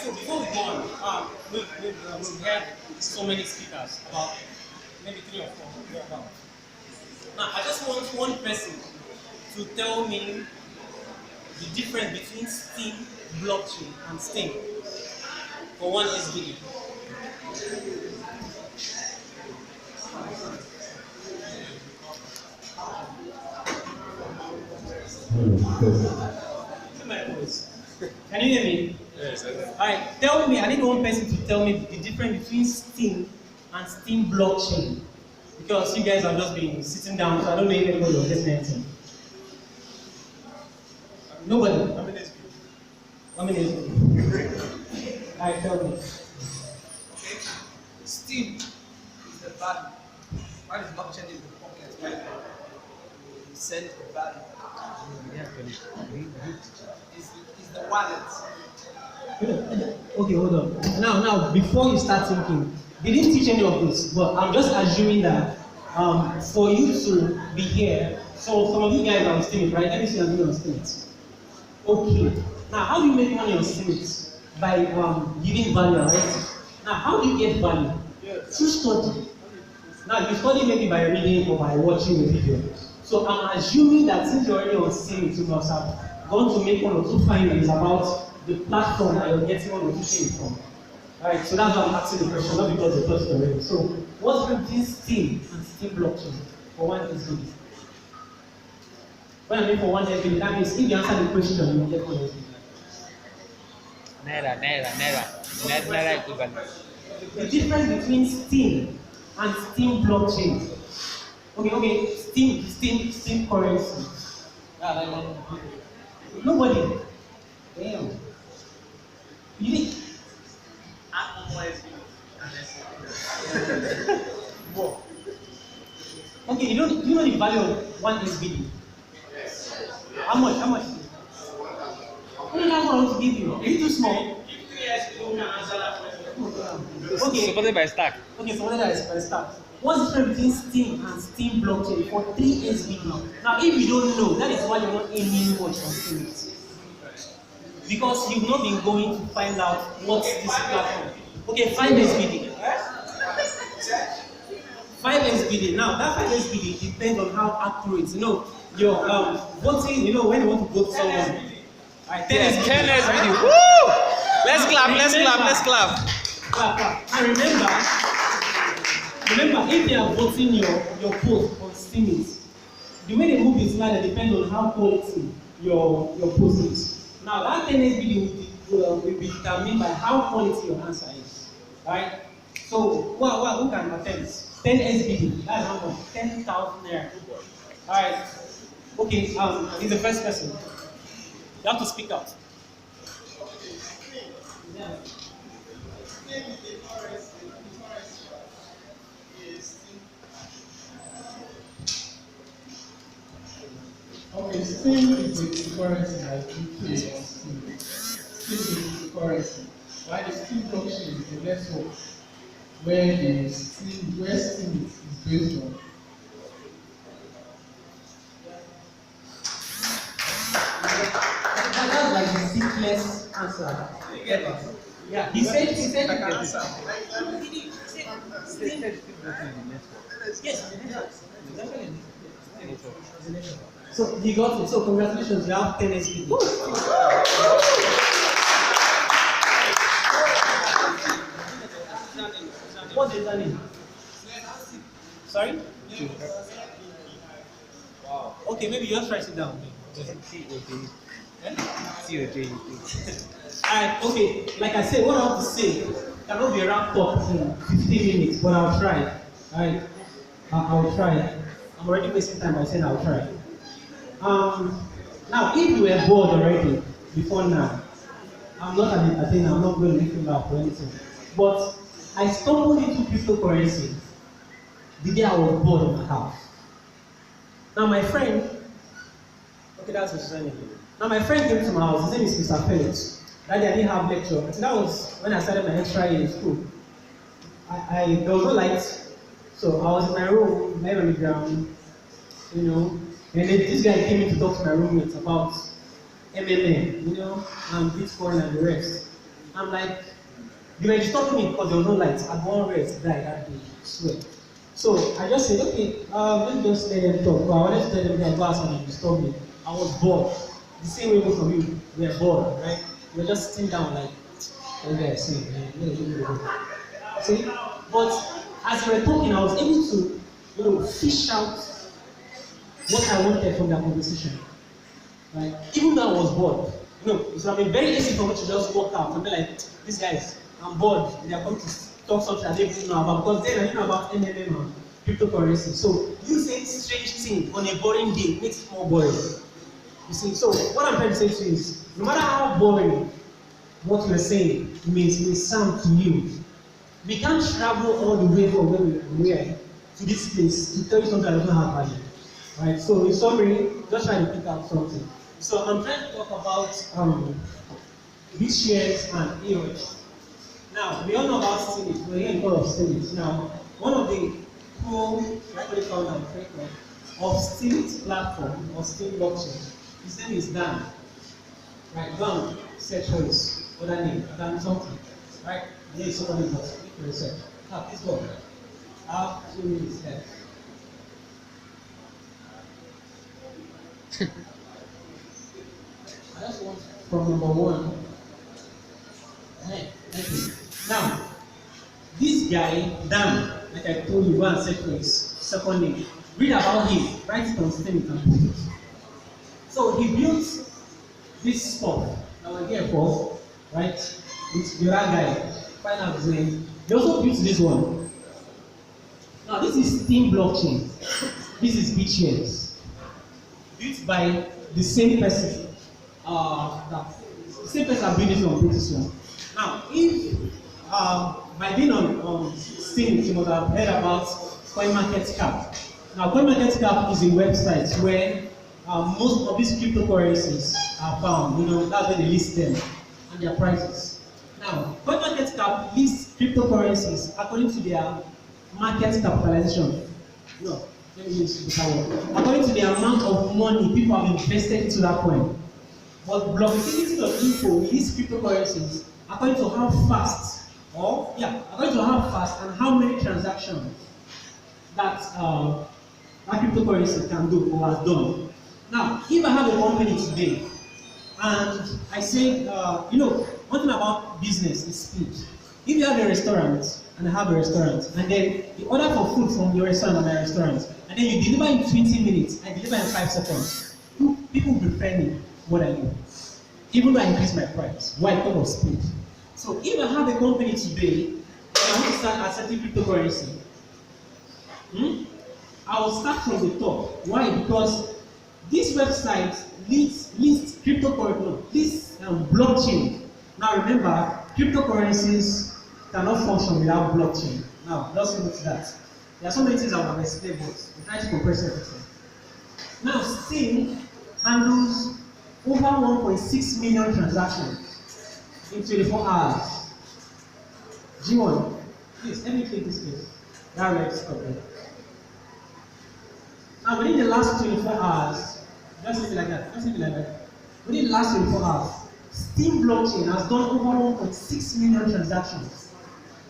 So before we go on, we've had so many speakers, about maybe 3 or 4. About. Now, I just want one person to tell me the difference between Steam, blockchain, and Steam for one SBD. See my voice. Can you hear me? Yes. Alright, tell me, I need one person to tell me the difference between Steam and Steam blockchain. Because you guys have just been sitting down, so I don't know if anybody was listening anything. Nobody. How many SBD? How many SBD? Alright, tell me. Okay. Steam is the value. While the blockchain is the pocket where you send the value. Is the wallet. Okay, hold on. Now, before you start thinking, they didn't teach any of this, but I'm just assuming that for you to be here, so some of you guys are on Steemit, right? Let me see you on Steemit. Okay. Now, how do you make money on Steemit? By giving value, right? Now, how do you get value? Through study. Now, you study maybe by reading or by watching a video. So I'm assuming that since you're already on Steemit, you must have gone to make 1 or 2 findings about the platform that you're getting 1 or 2 things from. Alright, so that's why I'm asking the question, not because they touched already. So, what's between Steam and Steam blockchain for one SBD? When I mean for one SBD, that means if you answer the question, you will get 1 SBD. Naira equivalent. The difference between Steam and Steam blockchain. Okay, Steam currency. Nobody. Damn. You need. Okay, you know the value of 1 SBD? Yes. How much? Only that's what I want to give you. Is it too small? Okay. Supported by stack. Okay, so that is by stack. What's the difference between Steam and Steam blockchain for 3 SBD? Now, if you don't know, that is why you're not aiming much on Steam. Because you've not been going to find out what's this platform. Okay, 5 SBD. 5 SBD. Now, that 5 SBD depends on how accurate. Your voting, when you want to vote someone. Alright, 10 SBD. 10 SBD. Woo! Let's clap. Clap. And remember, if they are voting your post on Steemit, the way they move the slide depends on how quality your post is. Now, that 10 SBD will be determined by how quality your answer is. Right? So, who can attend? 10 SBD. That's how much? 10,000 naira. Alright. Okay, he's the first person. You have to speak out. Yeah. Okay, Steam is the currency like UK or Steam. Steam is the currency. While the Steam blockchain is the network where Steam is based on. That's like the simplest answer. You get it? Yeah, he said I can answer. yes. So you got it. So congratulations, you have 10 SBD. What is that name? Sorry? Wow. Okay, maybe you just write it down. Alright, okay. Like I said, what I want to say cannot be wrapped up in 15 minutes, but I'll try. Alright, I'll try. I'm already wasting time by saying I'll try. Now, if you were bored already before now, I'm not an entertainer, I'm not going to make you laugh or anything. But I stumbled into cryptocurrency the day I was bored in my house. Now, my friend, okay, that's his name. Now, my friend came to my house, his name is Mr. Felix. That day I didn't have lecture. I think that was when I started my extra year in school. There was no light, so I was in my room, laying on the ground, and then this guy came in to talk to my roommates about MMA, and Bitcoin and the rest. I'm like, they were disturbing me because there was no light. I had one rest died that day, I swear. So I just said, okay, let me just let them talk. But I wanted to tell them that go outside and disturb me. I was bored. The same way most of you were bored, right? We were just sitting down like, what guys saying, see? But as we were talking, I was able to, fish out what I wanted from that conversation. Right? Even though I was bored. So I mean, very easy for me to just walk out and be like, these guys, I'm bored. They are coming to talk something I didn't know about because they don't know about MLM and cryptocurrency. So you saying strange thing on a boring day makes it more boring. You see, so what I'm trying to say to you is, no matter how boring what we're saying may sound to you, we can't travel all the way from where we were to this place to tell you something that doesn't have value. Right? So in summary, just trying to pick out something. So I'm trying to talk about these shares and EOH. Now, we all know about Steemit. We're hearing of Steemit. Now, one of the co-founder and creator of Steemit platform or Steem blockchain, his name is Dan. Right? Dan, search for his other name, Dan something. Right? There is somebody else. Click for research. Now, please go. I have 2 minutes left. I just want from number 1. Hey, thank you. Now, this guy, Dan, like I told you, go and search for his second name. Read about him, write it on Steemit and put it. So he built this stuff that we're here for, right? With the other guy, find out his name. He also built this one. Now, this is Steem blockchain. This is BitShares. Built by the same person. The same person built this one pretty soon. Now, if by being on Steemit, you must have heard about CoinMarketCap. Now, CoinMarketCap is a website where most of these cryptocurrencies are found. That's where they list them and their prices. Now, CoinMarketCap lists cryptocurrencies according to their market capitalization. Let me use the word. According to the amount of money people have invested into that coin. But blockchain.info lists cryptocurrencies according to how fast, and how many transactions that cryptocurrency can do or has done. Now, if I have a company today, and I say, one thing about business is speed. If you have a restaurant, and I have a restaurant, and then you order for food from your restaurant and my restaurant, and then you deliver in 20 minutes, I deliver in 5 seconds, people will prefer me more than you. Even though I increase my price. Why? Because of speed. So if I have a company today, and I want to start accepting cryptocurrency, I will start from the top. Why? Because this website lists cryptocurrency, lists blockchain. Now remember, cryptocurrencies cannot function without blockchain. Now, let's look at that. There are so many things I want to explain, but we try to compress everything. Now, Steem handles over 1.6 million transactions in 24 hours. G1, please, let me click this place. That red stop there. Now, within the last 24 hours, just leave it like that. Within the last 24 hours, Steem blockchain has done over 1.6 million transactions.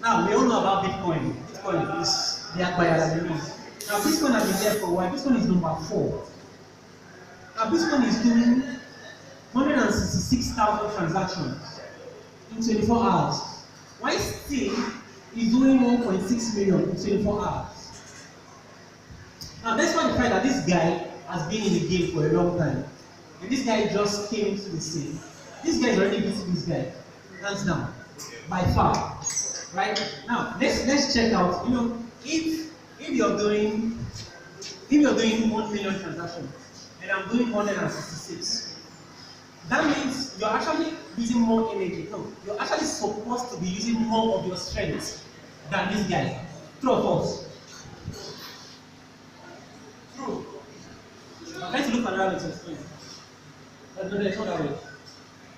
Now, we all know about Bitcoin. Bitcoin is the acquired as it is. Now, Bitcoin has been there for a while. Bitcoin is number 4. Now, Bitcoin is doing 166,000 transactions in 24 hours. Why Steem is doing 1.6 million in 24 hours? Now, that's why the fact that this guy has been in the game for a long time. And this guy just came into the scene. This guy is already beating this guy, hands down, by far. Right? Now, let's check out. If you're doing 1 million transactions and I'm doing 166, that means you're actually using more energy. No, you're actually supposed to be using more of your strength than this guy. True or false? True. I'm trying to look around and explain. No, it's not that way.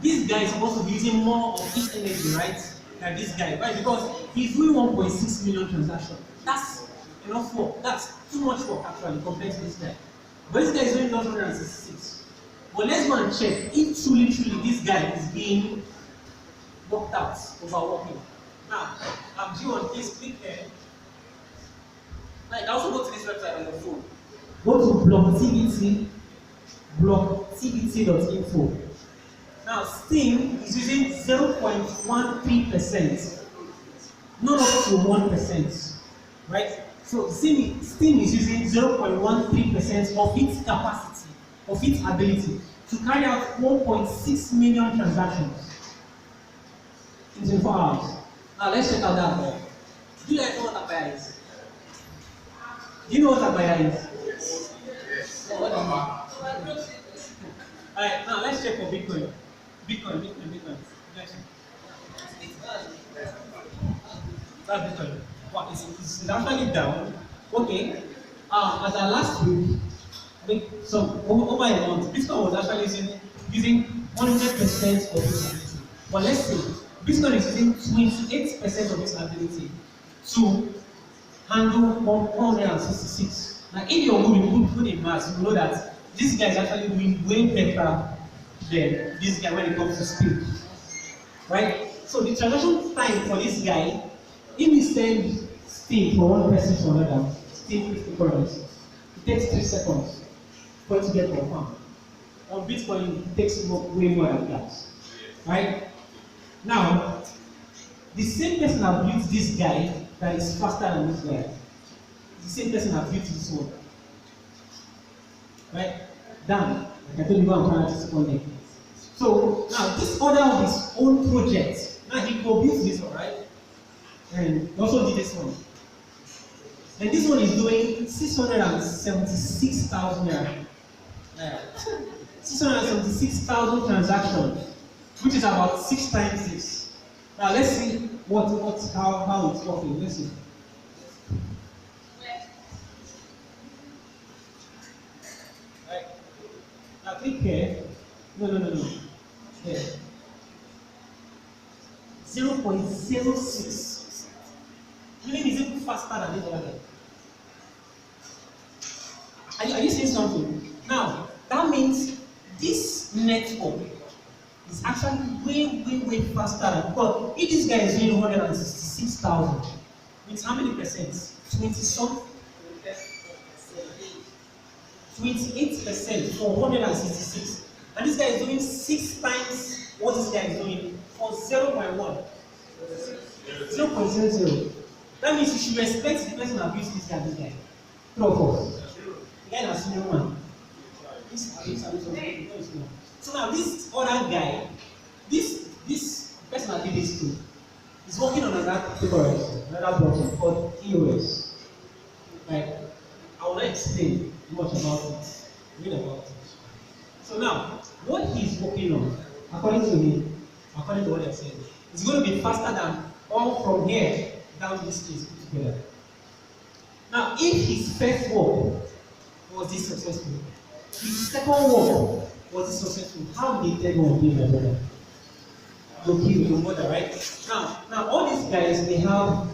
This guy is supposed to be using more of his energy, right? Than this guy. Why? Because he's doing 1.6 million transactions. That's enough work. That's too much work actually compared to this guy. But this guy is doing 166. But let's go and check if truly this guy is being worked out, overworking. Now, due on this, click here. Now, you can also go to this website on your phone. Go to blocktbt.info. Now, Steam is using 0.13%, not up to 1%, right? So, Steam is using 0.13% of its capacity, of its ability, to carry out 1.6 million transactions in 24 hours. Now, let's check out that buyer. Do you guys know what a buyer is? Do you know what a buyer is? Yes. What do you mean? Alright, now let's check for Bitcoin. Bitcoin. Next. That's Bitcoin. What is it's actually down. Okay. As our last week, so over a month, Bitcoin was actually using 100% of its ability. But let's say Bitcoin is using 28% of its ability to handle 166. Now, if you're good in maths, you know that this guy is actually doing way better than this guy when it comes to speed. Right? So the transaction time for this guy, if we send Steam for one person to another, Steam cryptocurrency, it takes 3 seconds for it to get confirmed. On Bitcoin, it takes way more than that. Right? Now, the same person that built this guy that is faster than this guy, the same person that built this one. Right? Dan, like I told you, go and find out this one. So now this other of his own project. Now he co-built this one, right? And also did this one. And this one is doing 676,000 naira. 676,000 transactions, which is about 6 times this. Now let's see how it's working. Let's see. Right. Now click here. No. Here. 0.06. Meaning is even faster than this other guy. Are you seeing something? Now, that means this network is actually way faster than, because if this guy is doing 166,000, with how many percent? 20-something? 28% for 166. And this guy is doing 6 times what this guy is doing for 0.1. 0.00. That means you should respect the person that built this guy. True or false? The guy that's senior one. So now this other guy, this person that did this too, is working on another blockchain called EOS. Right? I will not explain much about it. Read about it. So now, what he's working on, according to what they're saying, is going to be faster than all from here down this case put together. Now, if his first work was this successful, his second work was this successful, how did the third one be, my brother? Go kill your mother, right? Now all these guys, they have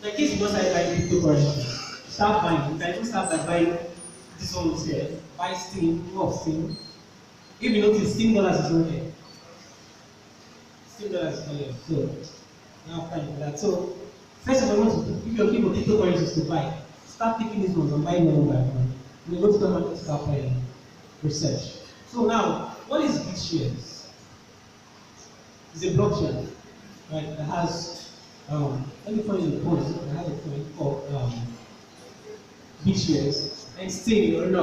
in case you don't start buying cryptocurrency, start buying. You can even start by buying this one here. Buy Steam, Steam. If you notice, Steam dollars is not here. Steam dollars is not here. So now time for that. So first of all, if you're looking for cryptocurrencies to buy, start picking these ones and buying them one by one. You go to the market, start buying research. So now, what is BitShares? It's a blockchain, right? That has let me find the point. It has a point called BitShares, and still you don't know about